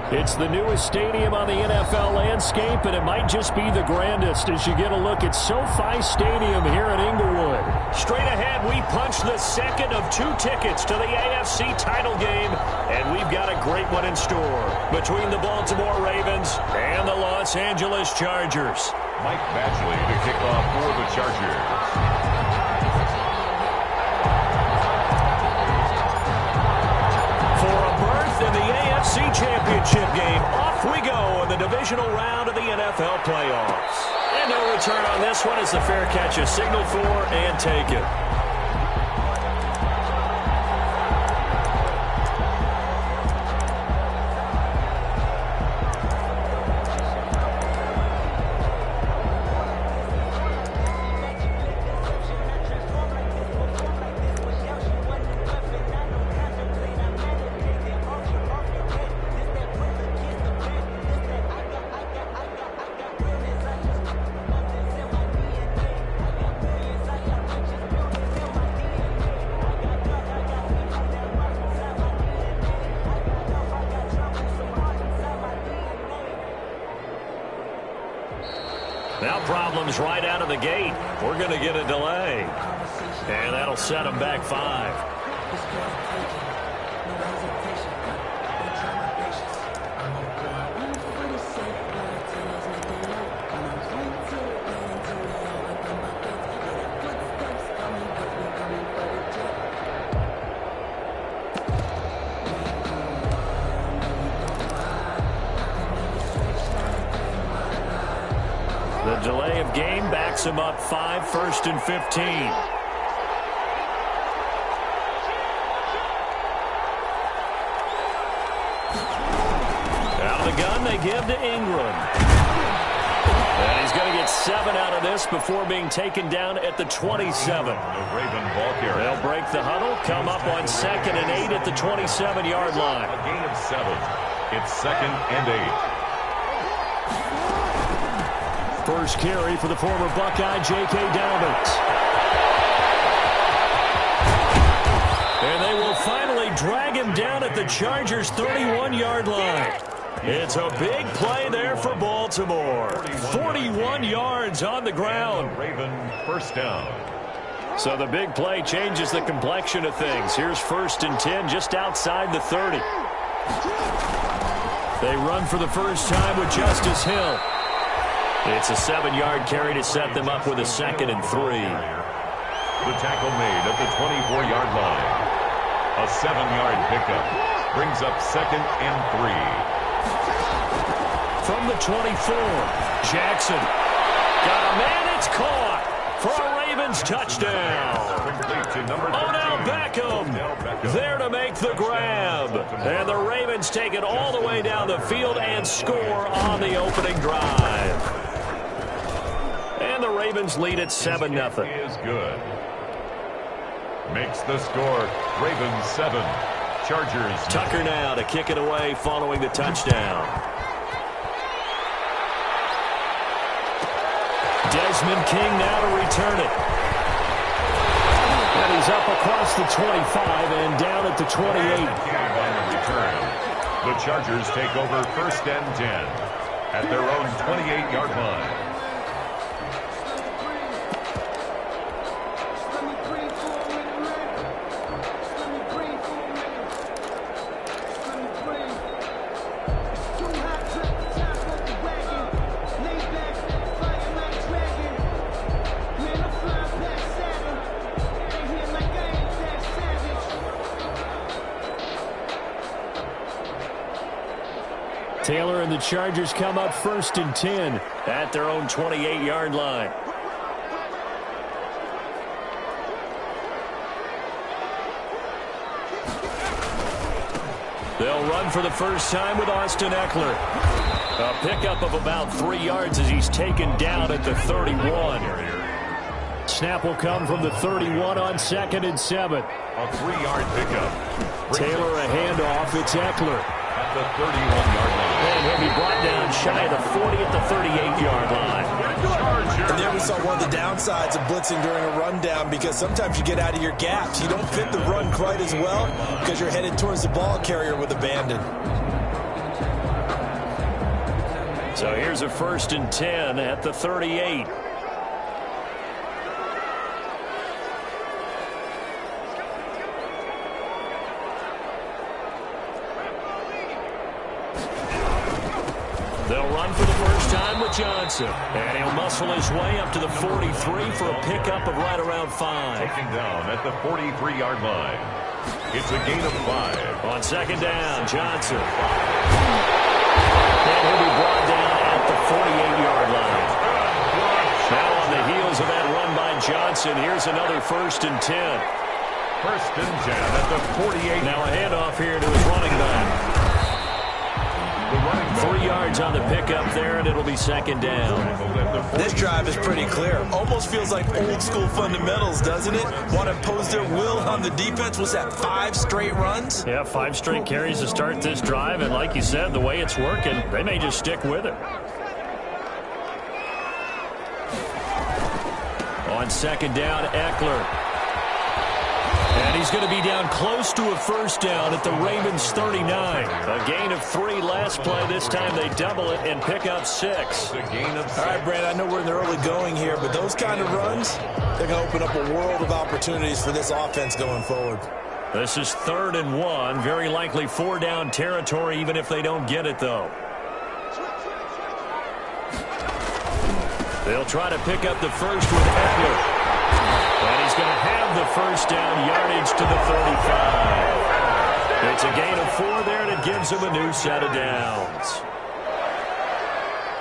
It's the newest stadium on the NFL landscape, and it might just be the grandest as you get a look at SoFi Stadium here in Inglewood. Straight ahead, we punch the second of 2 tickets to the AFC title game, and we've got a great one in store between the Baltimore Ravens and the Los Angeles Chargers. Mike Badgley to kick off for the Chargers. In the AFC Championship game, off we go in the divisional round of the NFL playoffs. And no return on this one as the fair catch is signaled for and taken. Now problems right out of the gate. We're going to get a delay. And that'll set them back 5. The delay of game backs him up 5, 1st and 15. Out of the gun, they give to Ingram. And he's going to get 7 out of this before being taken down at the 27. The Raven ball carrier. They'll break the huddle, come up on 2nd and 8 at the 27-yard line. A gain of 7. It's 2nd and 8. First carry for the former Buckeye, J.K. Dobbins. And they will finally drag him down at the Chargers' 31-yard line. It's a big play there for Baltimore. 41 yards on the ground. Raven first down. So the big play changes the complexion of things. Here's 1st and 10 just outside the 30. They run for the first time with Justice Hill. It's a 7-yard carry to set them up with a 2nd and 3. The tackle made at the 24-yard line. A 7-yard pickup brings up 2nd and 3. From the 24, Jackson. Got a man, it's caught for a Ravens touchdown. Odell Beckham there to make the grab. And the Ravens take it all the way down the field and score on the opening drive. And the Ravens lead at 7-0. Is good. Makes the score. Ravens 7. Chargers. Tucker now to kick it away following the touchdown. Desmond King now to return it. And he's up across the 25 and down at the 28. On the return. The Chargers take over 1st and 10 at their own 28-yard line. Taylor and the Chargers come up 1st and 10 at their own 28-yard line. They'll run for the first time with Austin Eckler. A pickup of about 3 yards as he's taken down at the 31. Snap will come from the 31 on 2nd and 7. A 3-yard pickup. Taylor a handoff. It's Eckler. At the 31-yard line. And he'll be brought down shy of the 40 at the 38-yard line. And there we saw one of the downsides of blitzing during a rundown, because sometimes you get out of your gaps. You don't fit the run quite as well because you're headed towards the ball carrier with abandon. So here's a 1st and 10 at the 38. They'll run for the first time with Johnson. And he'll muscle his way up to the 43 for a pickup of right around 5. Taken down at the 43-yard line. It's a gain of 5. On 2nd down, Johnson. And he'll be brought down at the 48-yard line. Now on the heels of that run by Johnson, here's another 1st and 10. 1st and 10 at the 48. Now a handoff here to his running back. 3 yards on the pickup there, and it'll be 2nd down. This drive is pretty clear. Almost feels like old school fundamentals, doesn't it? Want to impose their will on the defense. Was that 5 straight runs? Yeah, 5 straight carries to start this drive, and like you said, the way it's working, they may just stick with it. On 2nd down, Eckler. And he's going to be down close to a 1st down at the Ravens 39. A gain of 3 last play. This time they double it and pick up 6. A gain of 6. All right, Brad, I know we're in the early going here, but those kind of runs, they're going to open up a world of opportunities for this offense going forward. This is 3rd and 1. Very likely 4-down territory, even if they don't get it, though. They'll try to pick up the first with Eckler. And he's going to have the 1st down, yardage to the 35. It's a gain of 4 there, and it gives him a new set of downs.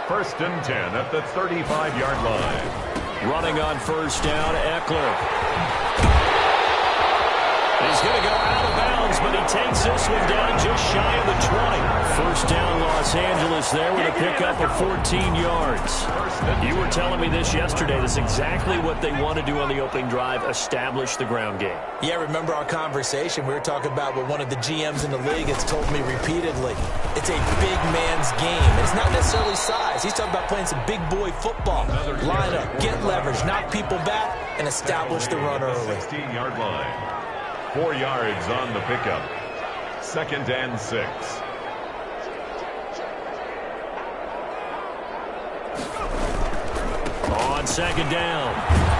1st and 10 at the 35-yard line. Running on 1st down, Eckler. He's going to go out of bounds, but he takes this one down just shy of the 20. 1st down, Los Angeles there with a pickup of 14 yards. You were telling me this yesterday. That's exactly what they want to do on the opening drive, establish the ground game. Yeah, remember our conversation? We were talking about what one of the GMs in the league has told me repeatedly. It's a big man's game. It's not necessarily size. He's talking about playing some big boy football. Line up, get leverage, knock people back, and establish the run early. 16-yard line. 4 yards on the pickup. 2nd and 6. On 2nd down,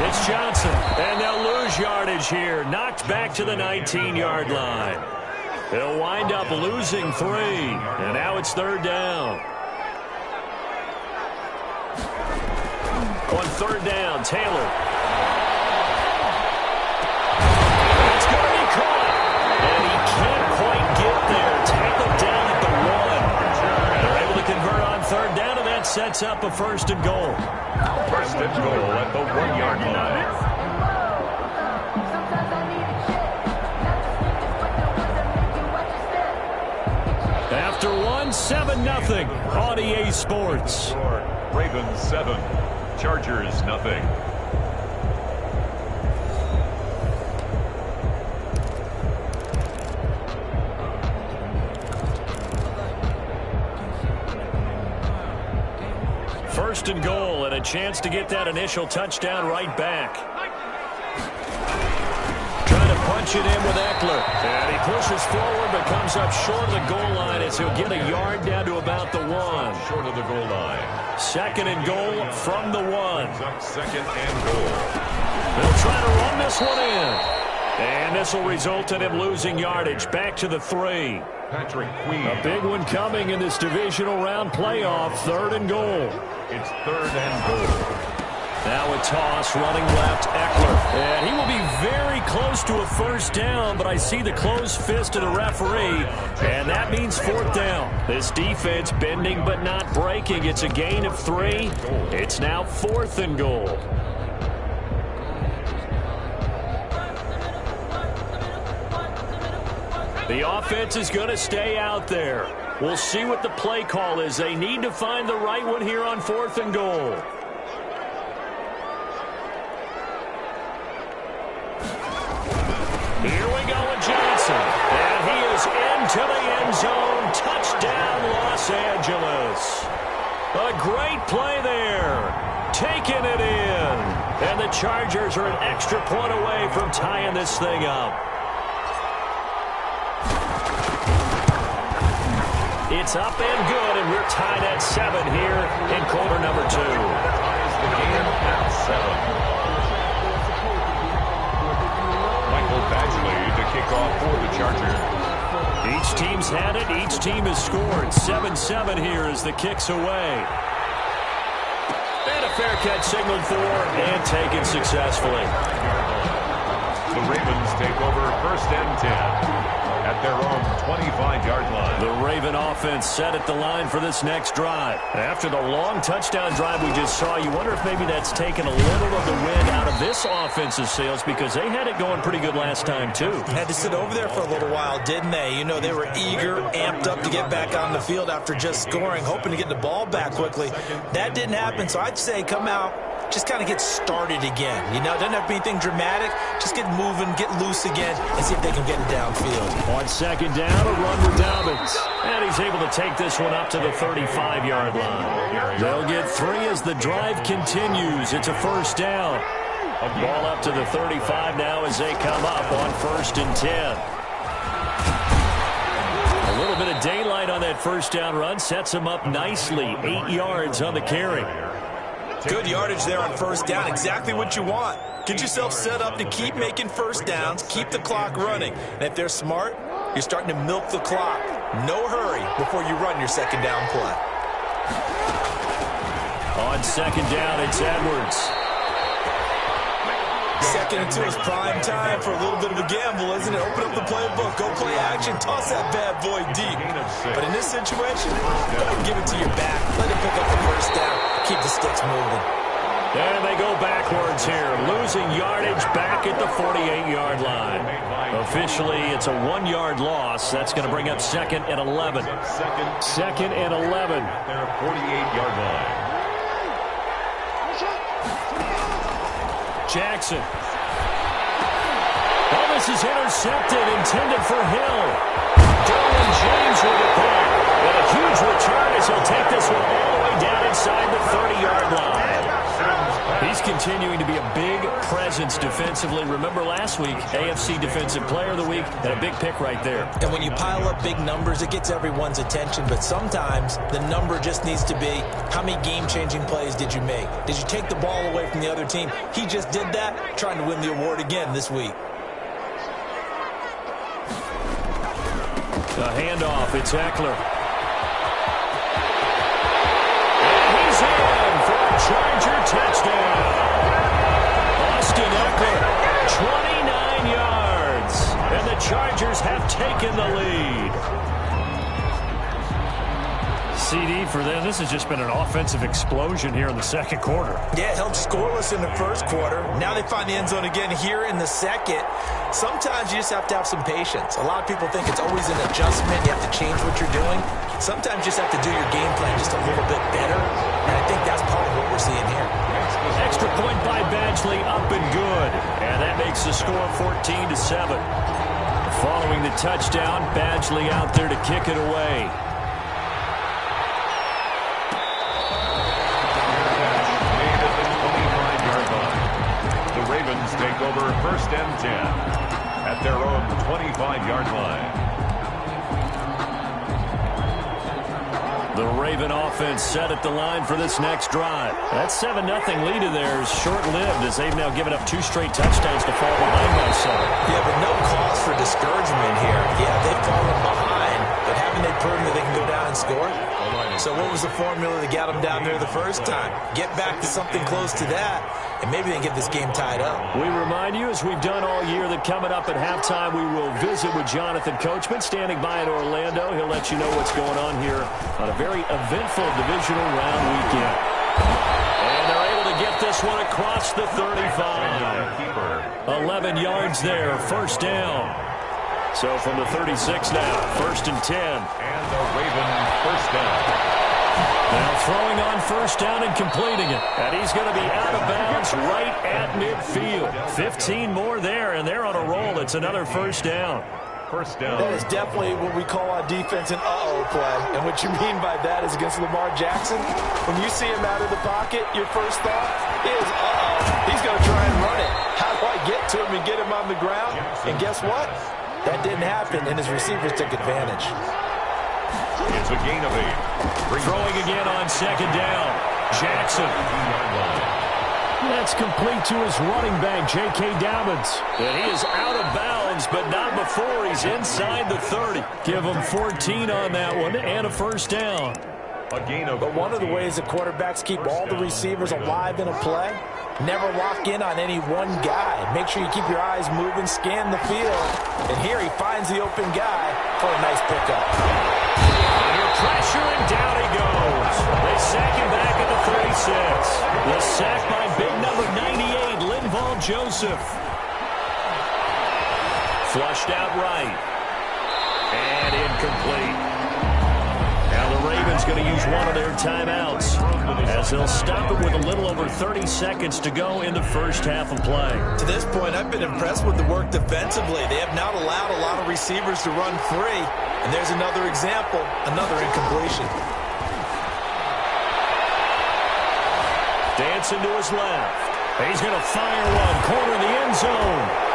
it's Johnson, and they'll lose yardage here. Knocked back to the 19-yard line. They'll wind up losing 3, and now it's 3rd down. On 3rd down, Taylor. It's going to be caught, and he can't quite get there. Tackled down at the 1. They're able to convert on 3rd down, and that sets up a 1st and goal. 1st and goal at the 1-yard line. After 1, 7-0 on EA Sports. Ravens 7, Chargers 0. First and goal, and a chance to get that initial touchdown right back. Trying to punch it in with Eckler. And he pushes forward, but comes up short of the goal line as he'll get a yard down to about the 1. Short of the goal line. 2nd and goal from the 1. Up 2nd and goal. They'll try to run this one in. And this will result in him losing yardage back to the 3. Patrick Queen. A big one coming in this divisional round playoff. 3rd and goal. It's 3rd and goal. Now a toss, running left, Eckler. And he will be very close to a 1st down, but I see the closed fist of the referee, and that means 4th down. This defense bending but not breaking. It's a gain of 3. It's now 4th and goal. The offense is going to stay out there. We'll see what the play call is. They need to find the right one here on 4th and goal. Here we go with Johnson. And he is into the end zone. Touchdown, Los Angeles. A great play there. Taking it in. And the Chargers are an extra point away from tying this thing up. It's up and good, and we're tied at 7 here in quarter number 2. Ties the game at 7. Michael Badgley to kick off for the Chargers. Each team's had it. Each team has scored. 7-7 here as the kick's away. And a fair catch signaled for and taken successfully. The Ravens take over 1st and 10 at their own 25-yard line. The Raven offense set at the line for this next drive. After the long touchdown drive we just saw, you wonder if maybe that's taken a little of the wind out of this offense's sails, because they had it going pretty good last time, too. Had to sit over there for a little while, didn't they? You know, they were eager, amped up to get back on the field after just scoring, hoping to get the ball back quickly. That didn't happen, so I'd say come out, just kind of get started again. You know, it doesn't have to be anything dramatic. Just get moving, get loose again, and see if they can get it downfield. On 2nd down, a run with Dobbins. And he's able to take this one up to the 35-yard line. They'll get 3 as the drive continues. It's a 1st down. A ball up to the 35 now as they come up on 1st and 10. A little bit of daylight on that 1st down run sets him up nicely. 8 yards on the carry. Good yardage there on 1st down. Exactly what you want. Get yourself set up to keep making 1st downs, keep the clock running. And if they're smart, you're starting to milk the clock. No hurry before you run your 2nd down play. On 2nd down, it's Edwards. 2nd and 2 is prime time for a little bit of a gamble, isn't it? Open up the playbook, go play action, toss that bad boy deep. But in this situation, go and give it to your back. Let him pick up the 1st down. Keep the sticks moving. And they go backwards here, losing yardage back at the 48-yard line. Officially, it's a 1-yard loss. That's going to bring up 2nd and 11. 2nd and 11. Their 48-yard line. Jackson. Oh, this is intercepted, intended for Hill. Derwin James with it back. And a huge return as he'll take this one all the way down inside the 30-yard line. He's continuing to be a big presence defensively. Remember last week, AFC Defensive Player of the Week, and a big pick right there. And when you pile up big numbers, it gets everyone's attention. But sometimes the number just needs to be, how many game-changing plays did you make? Did you take the ball away from the other team? He just did that, trying to win the award again this week. The handoff, it's Eckler. Charger touchdown. Austin Eckler, 29 yards. And the Chargers have taken the lead. CD for them. This has just been an offensive explosion here in the 2nd quarter. Yeah, held scoreless in the 1st quarter. Now they find the end zone again here in the 2nd. Sometimes you just have to have some patience. A lot of people think it's always an adjustment. You have to change what you're doing. Sometimes you just have to do your game plan just a little bit better. And I think that's part of what we're seeing here. Extra point by Badgley, up and good. And that makes the score 14-7. Following the touchdown, Badgley out there to kick it away. Ravens take over 1st and 10 at their own 25-yard line. The Raven offense set at the line for this next drive. That 7-0 lead of theirs short-lived as they've now given up 2 straight touchdowns to fall behind by 7. Yeah, but no cause for discouragement here. Yeah, they've fallen behind, but haven't they proven that they can go down and score? So what was the formula that got them down there the first time? Get back to something close to that, and maybe they can get this game tied up. We remind you, as we've done all year, that coming up at halftime, we will visit with Jonathan Coachman, standing by in Orlando. He'll let you know what's going on here on a very eventful divisional round weekend. And they're able to get this one across the 35. 11 yards there, 1st down. So from the 36 now, 1st and 10. And the Raven 1st down. Now throwing on 1st down and completing it. And he's going to be out of bounds right at midfield. 15 more there, and they're on a roll. It's another 1st down. 1st down. That is definitely what we call on defense an uh-oh play. And what you mean by that is against Lamar Jackson. When you see him out of the pocket, your first thought is, uh-oh, he's going to try and run it. How do I get to him and get him on the ground? And guess what? That didn't happen, and his receivers took advantage. It's a gain of 8. Throwing again on second down. Jackson. That's complete to his running back, J.K. Dobbins. And he is out of bounds, but not before he's inside the 30. Give him 14 on that one and a first down. A gain of But one of the ways that quarterbacks keep all the receivers alive in a play, never lock in on any one guy. Make sure you keep your eyes moving, scan the field. And here he finds the open guy for a nice pickup. Under pressure, and down he goes. They sack him back at the 36. The sack by big number 98, Linval Joseph. Flushed out right. And incomplete. Now the Ravens going to use one of their timeouts as they'll stop it with a little over 30 seconds to go in the first half of play. To this point, I've been impressed with the work defensively. They have not allowed a lot of receivers to run free. And there's another example, another incompletion. Dancing to his left. He's going to fire one, corner of the end zone.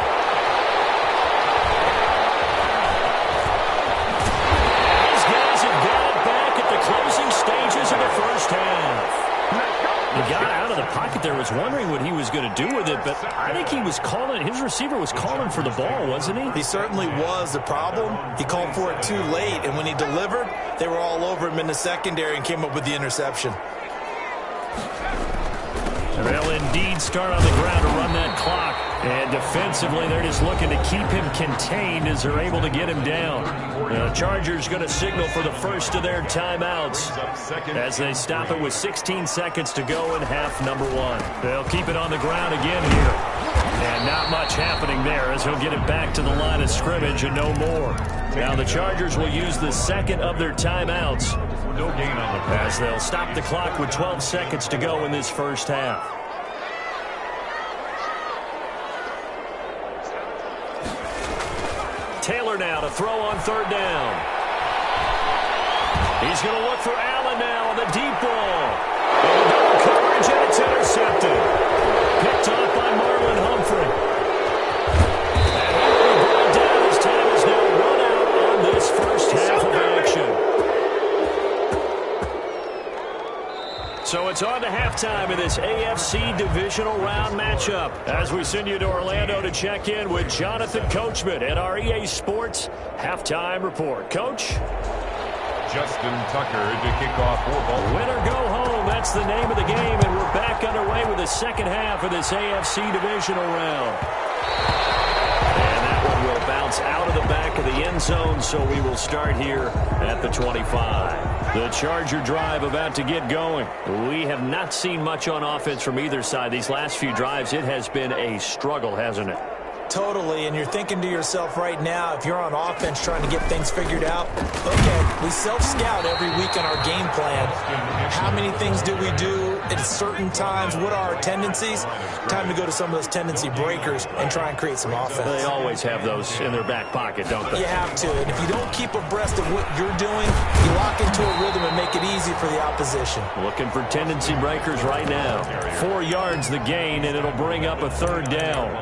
Closing stages of the first half. He got out of the pocket there, was wondering what he was going to do with it, but I think he was calling, his receiver was calling for the ball, wasn't he? He certainly was. The problem, he called for it too late, and when he delivered, they were all over him in the secondary and came up with the interception. They'll indeed start on the ground to run that clock. And defensively, they're just looking to keep him contained as they're able to get him down. The Chargers going to signal for the first of their timeouts as they stop it with 16 seconds to go in half number 1. They'll keep it on the ground again here. And not much happening there as he'll get it back to the line of scrimmage and no more. Now the Chargers will use the second of their timeouts. no gain on the as they'll stop the clock with 12 seconds to go in this first half. Taylor now to throw on third down. He's going to look for Allen now on the deep ball. Double coverage, and it's intercepted. Picked off by Marlon Humphrey. And he will be brought down as time is now run out on this first half of action. So it's on to halftime in this AFC divisional round matchup as we send you to Orlando to check in with Jonathan Coachman at our EA Sports Halftime Report. Coach? Justin Tucker to kick off for Baltimore. Win or go home, that's the name of the game, and we're back underway with the second half of this AFC divisional round. And that one will bounce out of the back of the end zone, so we will start here at the 25. The Charger drive about to get going. We have not seen much on offense from either side. These last few drives, it has been a struggle, hasn't it? Totally, and you're thinking to yourself right now, if you're on offense trying to get things figured out, okay, we self-scout every week on our game plan. How many things do we do at certain times? What are our tendencies? Time to go to some of those tendency breakers and try and create some offense. They always have those in their back pocket, don't they? You have to, and if you don't keep abreast of what you're doing, you lock into a rhythm and make it easy for the opposition. Looking for tendency breakers right now. 4 yards the gain, and it'll bring up a third down.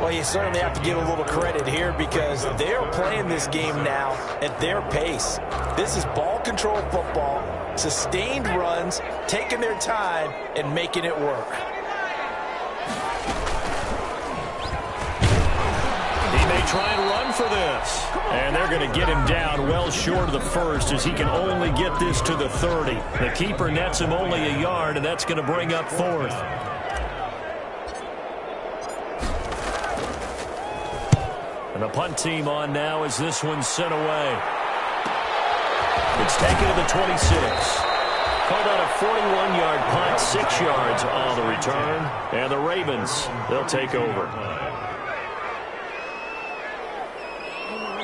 Well, you certainly have to give a little credit here because they're playing this game now at their pace. This is ball control football, sustained runs, taking their time, and making it work. He may try and run for this. And they're going to get him down well short of the first as he can only get this to the 30. The keeper nets him only a yard, and that's going to bring up fourth. And the punt team on now as this one's sent away. It's taken to the 26. Called out a 41-yard punt, 6 yards on the return. And the Ravens, they'll take over.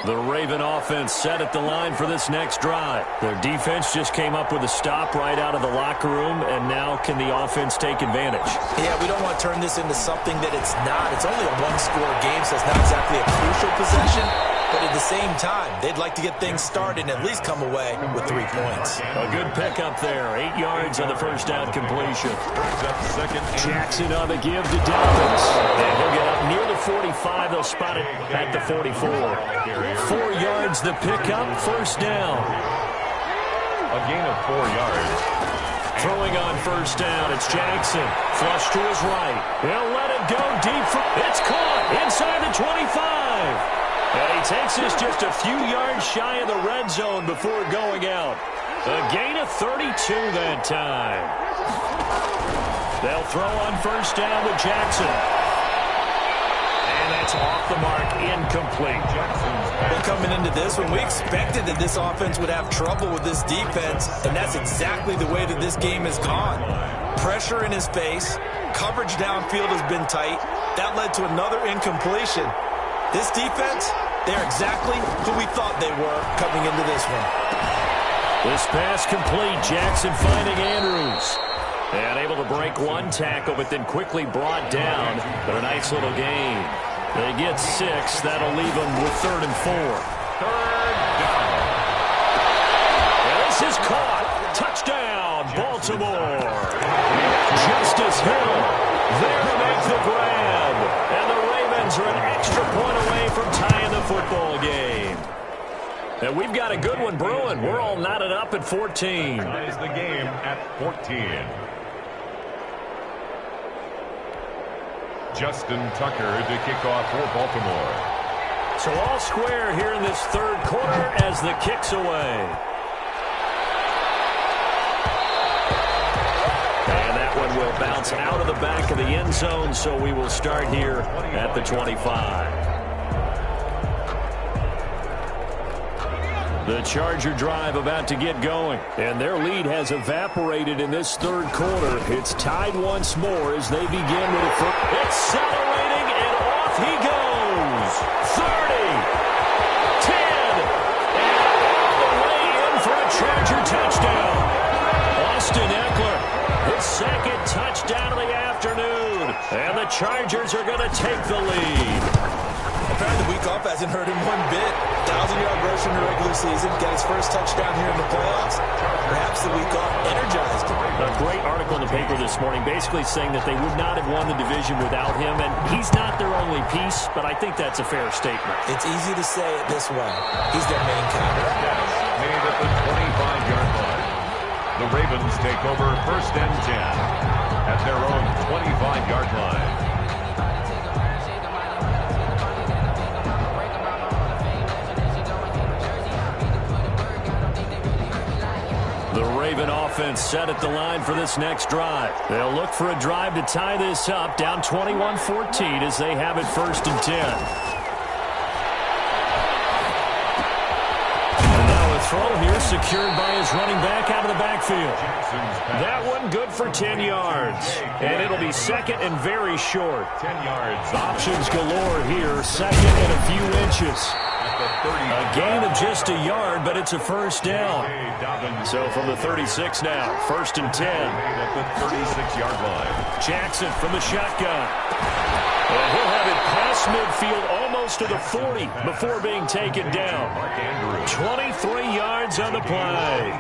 The Raven offense set at the line for this next drive. Their defense just came up with a stop right out of the locker room, and now can the offense take advantage? Yeah, we don't want to turn this into something that it's not. It's only a one-score game, so it's not exactly a crucial possession. But at the same time, they'd like to get things started and at least come away with 3 points. A good pickup there. 8 yards on the first down completion. Jackson on the give to Dobbins. And he'll get up near the 45. They'll spot it at the 44. 4 yards the pickup, first down. A gain of 4 yards. Throwing on first down, it's Jackson. Flush to his right. He'll let it go deep. It's caught inside the 25. And he takes this just a few yards shy of the red zone before going out. A gain of 32 that time. They'll throw on first down with Jackson. And that's off the mark, incomplete. Well, coming into this one, we expected that this offense would have trouble with this defense, and that's exactly the way that this game has gone. Pressure in his face, coverage downfield has been tight. That led to another incompletion. This defense, they're exactly who we thought they were coming into this one. This pass complete. Jackson finding Andrews. And able to break one tackle, but then quickly brought down. But a nice little gain. They get 6. That'll leave them with 3rd and 4. Third down. And this is caught. Touchdown, Baltimore. Justice Hill there to make the grab. And the Ravens are an extra point away from tying the football game. And we've got a good one brewing. We're all knotted up at 14. Ties the game at 14. Justin Tucker to kick off for Baltimore. So all square here in this third quarter as the kick's away. And that one will bounce out of the back of the end zone, so we will start here at the 25. The Charger drive about to get going, and their lead has evaporated in this third quarter. It's tied once more as they begin with a first. Accelerating, and off he goes. 30, 10, and all the way in for a Charger touchdown. Austin Eckler, his second touchdown of the afternoon, and the Chargers are going to take the lead. Apparently the week off hasn't hurt him one bit. 1,000-yard rush in the regular season, got his first touchdown here in the playoffs. Perhaps the week off energized him. A great article in the paper this morning basically saying that they would not have won the division without him, and he's not their only piece, but I think that's a fair statement. It's easy to say it this way. He's their main captain. Made at the 25-yard line. The Ravens take over 1st and 10 at their own 25-yard line. The Raven offense set at the line for this next drive. They'll look for a drive to tie this up, down 21-14 as they have it 1st and 10. And now a throw here secured by his running back out of the backfield. That one good for 10 yards. And it'll be 2nd and very short. 10 yards. Options galore here, 2nd and a few inches. A gain of just a yard, but it's a first down. So from the 36 now, 1st and 10. At the 36-yard line. Jackson from the shotgun. And he'll have it past midfield almost to the 40 before being taken down. 23 yards on the play.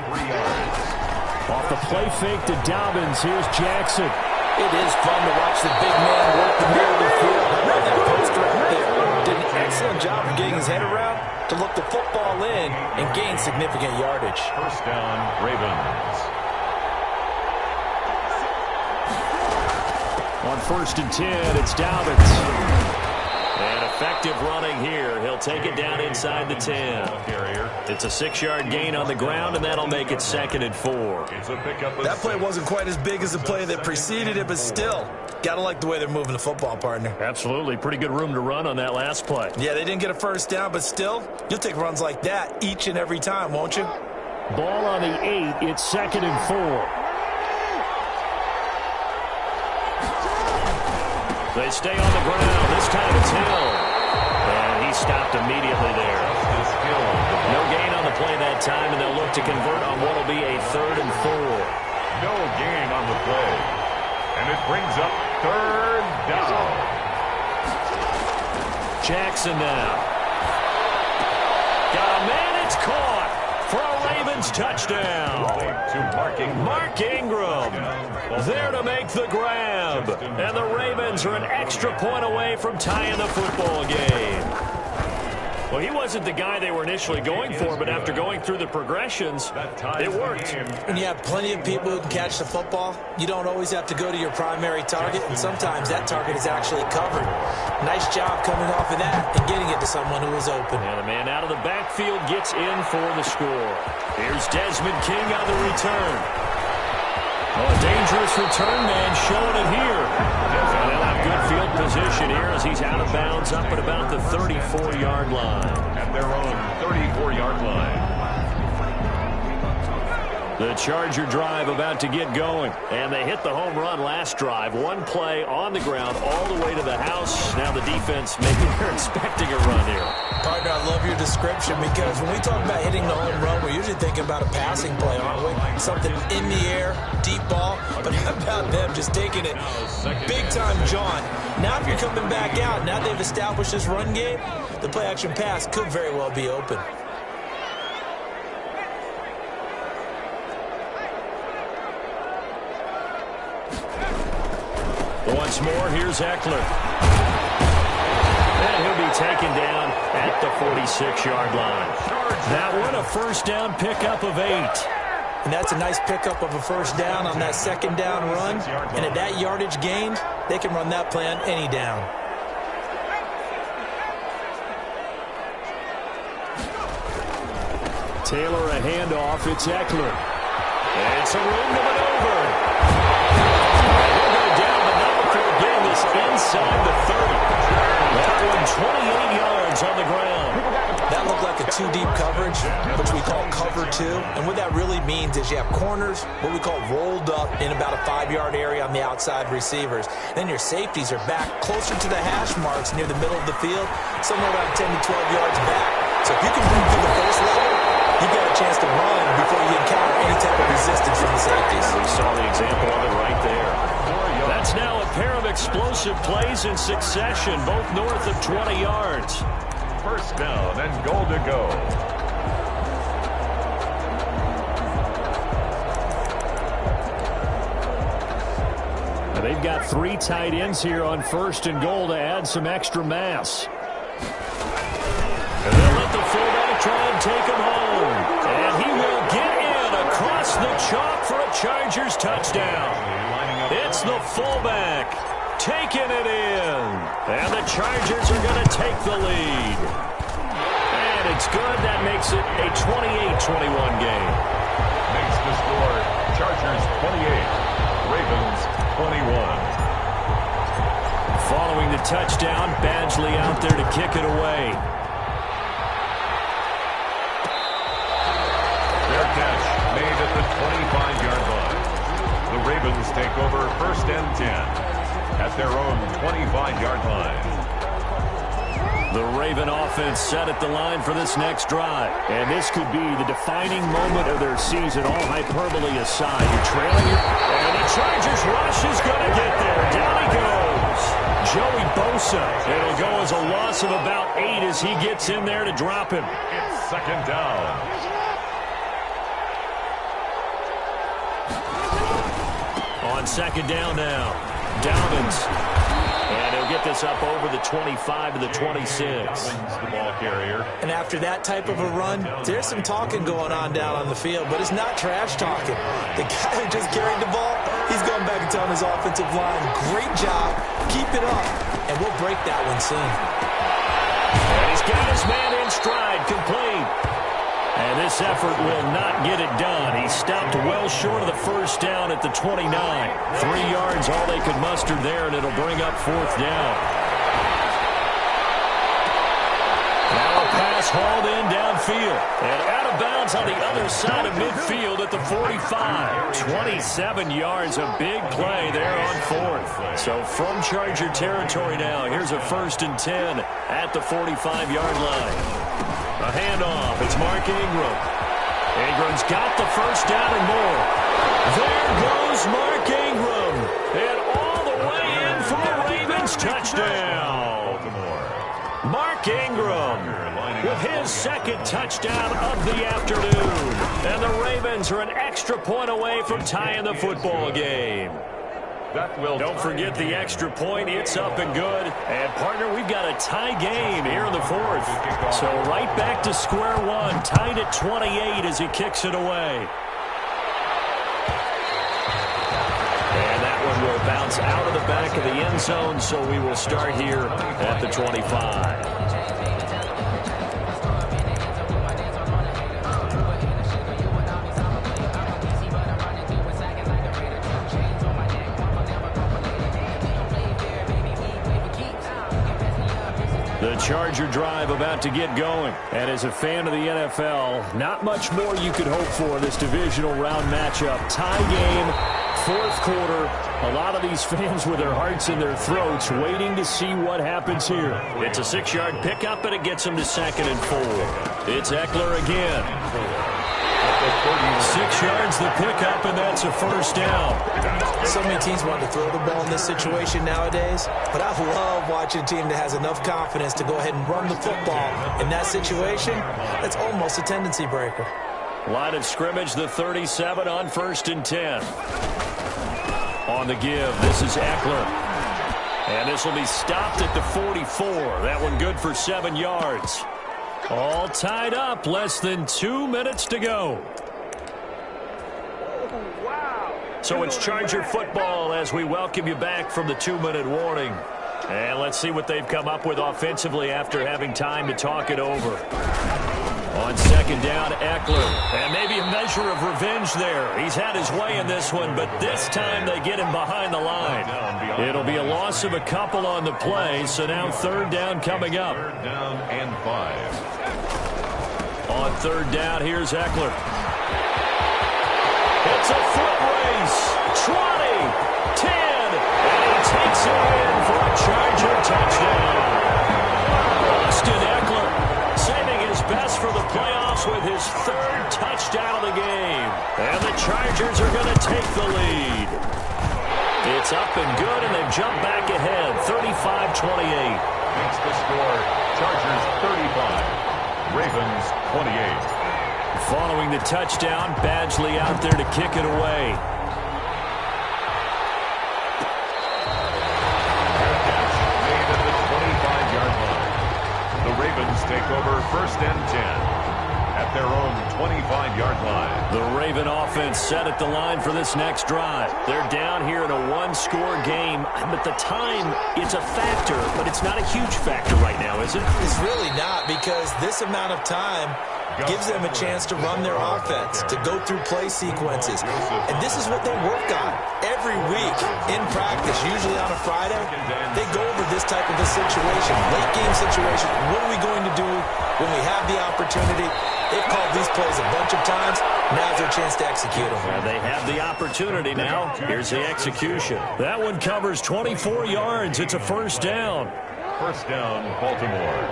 Off the play fake to Dobbins, here's Jackson. It is fun to watch the big man work the middle of the field. I love that poster right there. Did an excellent job of getting his head around to look the football in and gain significant yardage. First down, Ravens. On 1st and 10, it's Dobbins. And effective running here. He'll take it down inside the 10. It's a 6-yard gain on the ground, and that'll make it 2nd and 4. That play wasn't quite as big as the play that preceded it, but still, gotta like the way they're moving the football, partner. Absolutely. Pretty good room to run on that last play. Yeah, they didn't get a first down, but still, you'll take runs like that each and every time, won't you? Ball on the 8. It's 2nd and 4. They stay on the ground. This time it's Hill. And he stopped immediately there. No gain on the play that time, and they'll look to convert on what will be a 3rd and 4. No gain on the play. And it brings up 3rd down. Jackson now. Got a man. It's caught for a Ravens touchdown. Mark Ingram there to make the grab. And the Ravens are an extra point away from tying the football game. Well, he wasn't the guy they were initially going for, but after going through the progressions, it worked. When you have plenty of people who can catch the football, you don't always have to go to your primary target, and sometimes that target is actually covered. Nice job coming off of that and getting it to someone who was open. And the man out of the backfield gets in for the score. Here's Desmond King on the return. Oh, a dangerous return man showing it here. And they'll have good field position here as he's out of bounds up at about the 34-yard line. At their own 34-yard line. The Charger drive about to get going. And they hit the home run last drive. One play on the ground all the way to the house. Now the defense maybe they're expecting a run here. Partner, I love your description because when we talk about hitting the home run, we're usually thinking about a passing play, aren't we? Something in the air, deep ball. But how about them just taking it big-time John? Now if you're coming back out, now they've established this run game, the play-action pass could very well be open. Once more, here's Eckler. And he'll be taken down at the 46-yard line. That one, a first down pickup of 8. And that's a nice pickup of a first down on that second down run. And at that yardage gained, they can run that play on any down. Taylor a handoff. It's Eckler. And it's a room to maneuver. Inside the 30. That one 28 yards on the ground. That looked like a two-deep coverage, which we call cover two. And what that really means is you have corners, what we call rolled up in about a 5-yard area on the outside receivers. Then your safeties are back closer to the hash marks near the middle of the field, somewhere around 10 to 12 yards back. So if you can move through the first level, you've got a chance to run before you encounter any type of resistance from the safeties. We saw the example of it right there. That's now a pair of explosive plays in succession, both north of 20 yards. First down and goal to go. Now they've got 3 tight ends here on first and goal to add some extra mass. And they'll let the fullback try and take him home. And he will get in across the chalk for a Chargers touchdown. It's the fullback taking it in. And the Chargers are going to take the lead. And it's good. That makes it a 28-21 game. Makes the score Chargers 28, Ravens 21. Following the touchdown, Badgley out there to kick it away. Their catch made at the 25-yard line. The Ravens take over first and 10 at their own 25-yard line. The Raven offense set at the line for this next drive. And this could be the defining moment of their season, all hyperbole aside. You're trailing your... And the Chargers rush is going to get there. Down he goes. Joey Bosa. It'll go as a loss of about 8 as he gets in there to drop him. It's second down. On second down now, Dobbins. And he'll get this up over the 25 to the 26. The ball carrier. And after that type of a run, there's some talking going on down on the field, but it's not trash talking. The guy who just carried the ball, he's going back and telling his offensive line, great job, keep it up, and we'll break that one soon. And he's got his man in stride, complete. And this effort will not get it done. He stopped well short of the first down at the 29. 3 yards, all they could muster there, and it'll bring up fourth down. Now a pass hauled in downfield. And out of bounds on the other side of midfield at the 45. 27 yards, a big play there on fourth. So from Charger territory now, here's a first and 10 at the 45-yard line. A handoff. It's Mark Ingram. Ingram's got the first down and more. There goes Mark Ingram. And all the way in for a Ravens touchdown. Mark Ingram with his second touchdown of the afternoon. And the Ravens are an extra point away from tying the football game. Don't forget the extra point. It's up and good. And, partner, we've got a tie game here in the fourth. So right back to square one. Tied at 28 as he kicks it away. And that one will bounce out of the back of the end zone, so we will start here at the 25. The Charger drive about to get going. And as a fan of the NFL, not much more you could hope for this divisional round matchup. Tie game, fourth quarter. A lot of these fans with their hearts in their throats waiting to see what happens here. It's a 6-yard pickup, and it gets them to 2nd and 4. It's Eckler again. 6 yards the pickup, and that's a first down. So many teams want to throw the ball in this situation nowadays, but I love watching a team that has enough confidence to go ahead and run the football. In that situation, that's almost a tendency breaker. Line of scrimmage, the 37 on 1st and 10. On the give, this is Eckler. And this will be stopped at the 44. That one good for 7 yards. All tied up, less than 2 minutes to go. So it's Charger football as we welcome you back from the 2-minute warning. And let's see what they've come up with offensively after having time to talk it over. On 2nd down, Eckler. And maybe a measure of revenge there. He's had his way in this one, but this time they get him behind the line. It'll be a loss of a couple on the play, so now 3rd down coming up. 3rd down and 5. On 3rd down, here's Eckler. It's a foot race. 20, 10, and he takes it in for a Charger touchdown. Austin Eckler saving his best for the playoffs with his 3rd touchdown of the game. And the Chargers are going to take the lead. It's up and good, and they've jumped back ahead, 35-28. Makes the score Chargers 35, Ravens 28. Following the touchdown, Badgley out there to kick it away. Made at the 25-yard line. The Ravens take over 1st and 10 at their own 25-yard line. The Raven offense set at the line for this next drive. They're down here in a 1-score game, but the time, it's a factor, but it's not a huge factor right now, is it? It's really not, because this amount of time gives them a chance to run their offense, to go through play sequences. And this is what they work on every week in practice, usually on a Friday. They go over this type of a situation, late game situation. What are we going to do when we have the opportunity? They've called these plays a bunch of times. Now's their chance to execute them. Well, they have the opportunity now. Here's the execution. That one covers 24 yards. It's a 1st down. 1st down, Baltimore.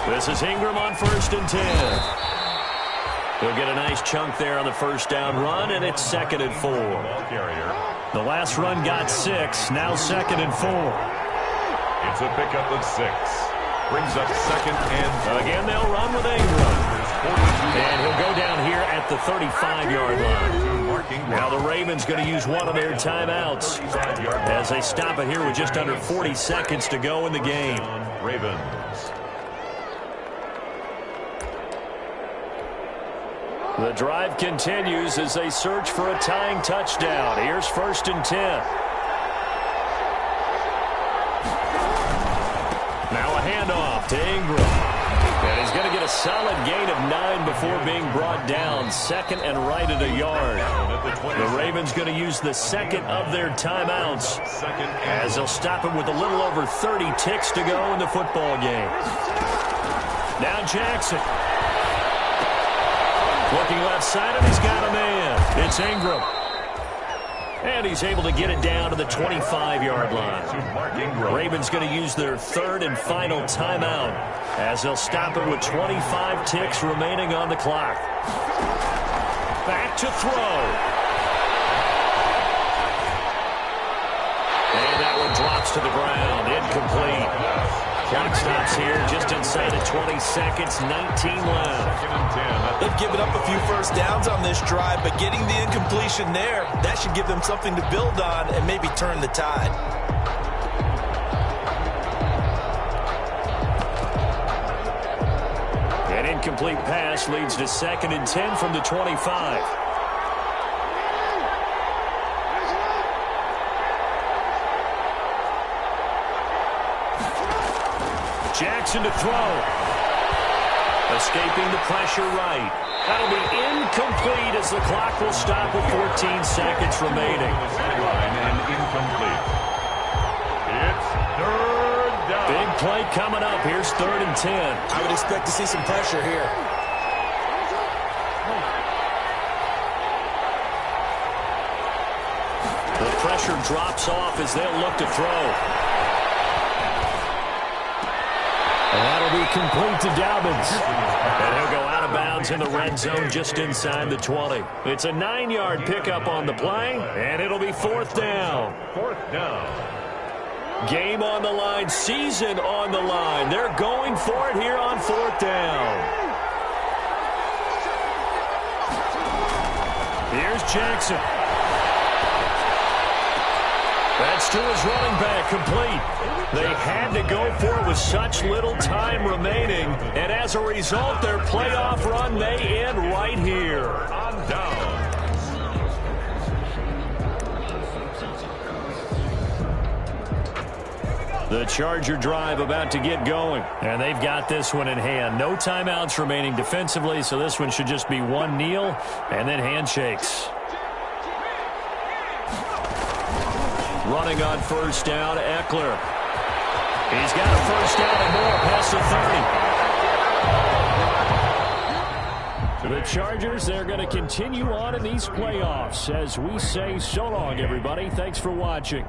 This is Ingram on 1st and 10. He'll get a nice chunk there on the 1st down run, and it's 2nd and 4. The last run got 6, now 2nd and 4. It's a pickup of 6. Brings up 2nd and 4. Again, they'll run with Ingram. And he'll go down here at the 35-yard line. Now the Ravens going to use one of their timeouts as they stop it here with just under 40 seconds to go in the game. Ravens. The drive continues as they search for a tying touchdown. Here's 1st and 10. Now a handoff to Ingram. And he's going to get a solid gain of 9 before being brought down. 2nd and right at a yard. The Ravens going to use the 2nd of their timeouts as they'll stop him with a little over 30 ticks to go in the football game. Now Jackson. Looking left side, and he's got a man. It's Ingram. And he's able to get it down to the 25-yard line. Ravens going to use their 3rd and final timeout as they'll stop it with 25 ticks remaining on the clock. Back to throw. And that one drops to the ground. Incomplete. Clock stops here just inside of 20 seconds, 19 left. They've given up a few first downs on this drive, but getting the incompletion there, that should give them something to build on and maybe turn the tide. An incomplete pass leads to 2nd and 10 from the 25. Jackson to throw. Escaping the pressure right. That'll be incomplete as the clock will stop with 14 seconds remaining. And incomplete. It's 3rd down. Big play coming up. Here's 3rd and 10. I would expect to see some pressure here. The pressure drops off as they'll look to throw. And that'll be complete to Dobbins. And he'll go out of bounds in the red zone just inside the 20. It's a 9-yard pickup on the play, and it'll be 4th down. 4th down. Game on the line, season on the line. They're going for it here on 4th down. Here's Jackson. That's to his running back, complete. They had to go for it with such little time remaining, and as a result, their playoff run may end right here. On down. The Charger drive about to get going, and they've got this one in hand. No timeouts remaining defensively, so this one should just be one kneel and then handshakes. Running on 1st down, Eckler. He's got a 1st down and more past the 30. The Chargers, they're going to continue on in these playoffs as we say so long, everybody. Thanks for watching.